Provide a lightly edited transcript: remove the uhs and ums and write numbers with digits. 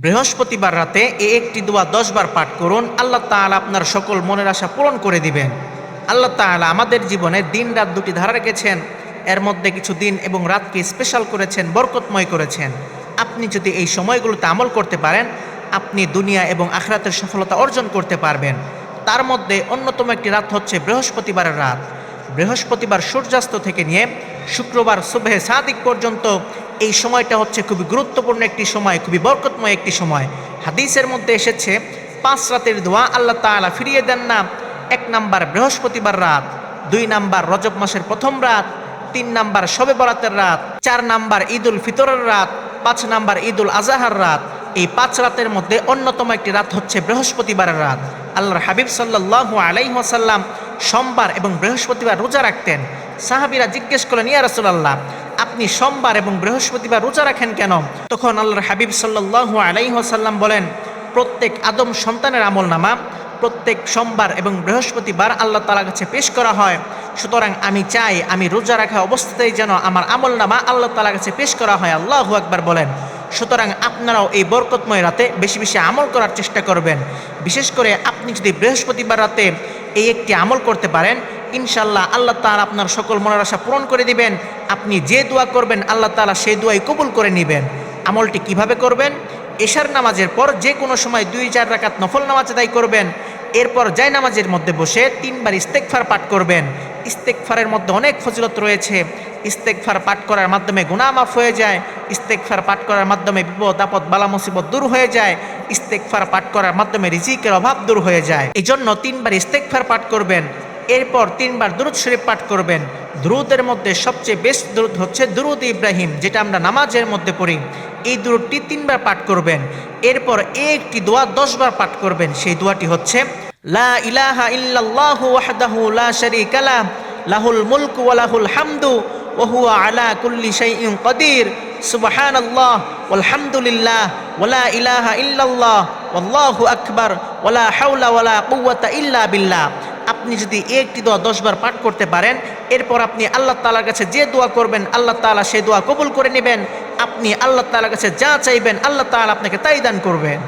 বৃহস্পতিবার রাতে এই একটি দোয়া 10 বার পাঠ করুন। আল্লাহ তাআলা আপনার সকল মনের আশা পূরণ করে দিবেন। আল্লাহ তাআলা আমাদের জীবনে দিন রাত দুটি ধারা রেখেছেন, এর মধ্যে কিছু দিন এবং রাতকে স্পেশাল করেছেন, বরকতময় করেছেন। আপনি যদি এই সময়গুলোতে আমল করতে পারেন, আপনি দুনিয়া এবং আখিরাতের সফলতা অর্জন করতে পারবেন। তার মধ্যে অন্যতম একটি রাত হচ্ছে বৃহস্পতিবারের রাত। বৃহস্পতিবার সূর্যাস্ত থেকে নিয়ে শুক্রবার সুবহে সাদিক পর্যন্ত এই সময়টা হচ্ছে খুবই গুরুত্বপূর্ণ একটি সময়, খুবই বরকতময় একটি সময়। হাদিসের মধ্যে এসেছে 5 রাতের দোয়া আল্লাহ তাআলা ফিরিয়ে দেন না। 1 নাম্বার বৃহস্পতিবার রাত, 2 নাম্বার রজব মাসের প্রথম রাত, 3 নাম্বার শবে বরাতের রাত, 4 নাম্বার ঈদুল ফিতরের রাত, 5 নাম্বার ঈদুল আজহার রাত। এই 5 রাতের মধ্যে অন্যতম একটি রাত হচ্ছে বৃহস্পতিবারের রাত। আল্লাহর হাবিব সাল্লাল্লাহু আলাইহি ওয়াসাল্লাম সোমবার এবং বৃহস্পতিবার রোজা রাখতেন। সাহাবীরা জিজ্ঞেস করলেন, ইয়া রাসূলুল্লাহ, আপনি সোমবার এবং বৃহস্পতিবার রোজা রাখেন কেন? তখন আল্লাহর হাবিব সাল্লাল্লাহু আলাইহি ওয়াসাল্লাম বলেন, প্রত্যেক আদম সন্তানের আমলনামা প্রত্যেক সোমবার এবং বৃহস্পতিবার আল্লাহ তাআলার কাছে পেশ করা হয়। সুতরাং আমি চাই আমি রোজা রাখা অবস্থাতেই যেন আমার আমলনামা আল্লাহ তাআলার কাছে পেশ করা হয়। আল্লাহু আকবার বলেন। সুতরাং আপনারাও এই বরকতময় রাতে বেশি বেশি আমল করার চেষ্টা করবেন। বিশেষ করে আপনি যদি বৃহস্পতিবার রাতে এই একটি আমল করতে পারেন, ইনশাআল্লাহ আল্লাহ তাআলা আপনার সকল মনের আশা পূরণ করে দিবেন। আপনি যে দোয়া করবেন আল্লাহ তাআলা সেই দোয়াই কবুল করে নেবেন। আমলটি কিভাবে করবেন? এশার নামাজের পর যে কোনো সময় 2-4 রাকাত নফল নামাজ আদায় করবেন। এরপর জায় নামাজের মধ্যে বসে 3 বার ইস্তেগফার পাঠ করবেন। ইস্তেগফারের মধ্যে অনেক ফজিলত রয়েছে। ইস্তেগফার পাঠ করার মাধ্যমে গুনাহ মাফ হয়ে যায়। ইস্তেগফার পাঠ করার মাধ্যমে বিপদ আপদ বালা মুসিবত দূর হয়ে যায়। ইস্তেগফার পাঠ করার মাধ্যমে রিজিকের অভাব দূর হয়ে যায়। এই জন্য 3 বার ইস্তেগফার পাঠ করবেন। এরপর 3 বার দুরূদ শরীফ পাঠ করবেন। দুরূদের মধ্যে সবচেয়ে বেস্ট দুরূদ হচ্ছে দুরূদ ইব্রাহিম, যেটা আমরা নামাজের মধ্যে পড়ি। এই দুরূদটি 3 বার পাঠ করবেন। এরপর একটি দোয়া 10 বার পাঠ করবেন। সেই দোয়াটি হচ্ছে লা ইলাহা ইল্লাল্লাহু ওয়াহদাহু লা শারীকা লাহ, লাহুল মুলকু ওয়া লাহুল হামদু ওয়া হুয়া আলা কুল্লি শাইইন কাদির, সুবহানাল্লাহ ওয়ালহামদুলিল্লাহ ওয়া লা ইলাহা ইল্লাল্লাহ ওয়াল্লাহু আকবার ওয়া লা হাওলা ওয়া লা কুওয়াতা ইল্লা বিল্লাহ। আপনি যদি একটি দোয়া 10 বার পাঠ করতে পারেন, এরপর আপনি আল্লাহ তাআলার কাছে যে দোয়া করবেন আল্লাহ তাআলা সেই দোয়া কবুল করে নেবেন। আপনি আল্লাহ তাআলার কাছে যা চাইবেন আল্লাহ তাআলা আপনাকে তাই দান করবেন।